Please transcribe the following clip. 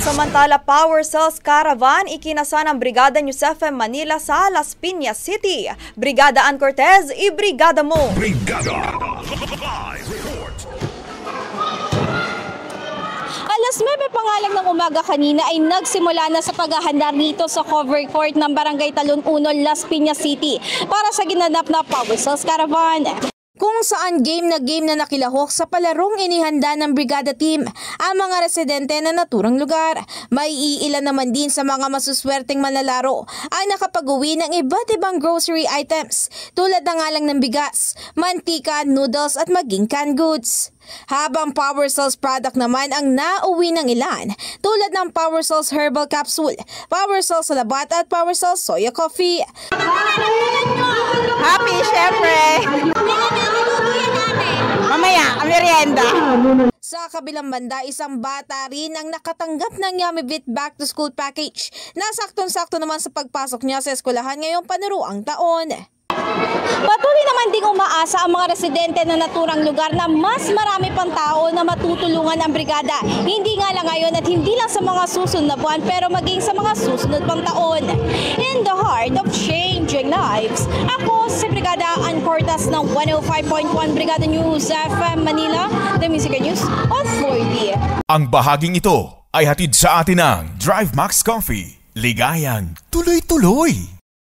Samantala, Power Cells Caravan ikinasa ng Brigada News FM Manila sa Las Piñas City. Brigada Ann Cortez, ibrigada mo! Brigada! Live report! Alas 9 pangalang ng umaga kanina ay nagsimula na sa paghahanda rito sa cover court ng Barangay Talon 1, Las Piñas City para sa ginanap na Power Cells Caravan. Kung saan game na nakilahok sa palarong inihanda ng brigada team ang mga residente na naturang lugar. May iilan naman din sa mga masuswerteng manlalaro ay nakapag-uwi ng iba't ibang grocery items tulad na nga lang ng bigas, mantika, noodles at maging canned goods. Habang Power Cells product naman ang nauwi ng ilan tulad ng Power Cells Herbal Capsule, Power Cells Labat at Power Cells Soya Coffee. Happy, syempre! Mamaya, merienda. Sa kabilang banda, isang bata rin ang nakatanggap ng Yummy Bit Back to School Package na saktong-sakto naman sa pagpasok niya sa eskwelahan ngayong panuruang taon. Patuloy naman ding umaasa ang mga residente na naturang lugar na mas marami pang tao na matutulungan ang brigada. Hindi nga lang ngayon at hindi lang sa mga susunod na buwan pero maging sa mga susunod pang taon. In the heart of changing lives, ako si Brigada Ann Cortez ng 105.1 Brigada News FM Manila, The Music News Authority. Ang bahaging ito ay hatid sa atin ng Drive Max Coffee. Ligayang tuloy-tuloy!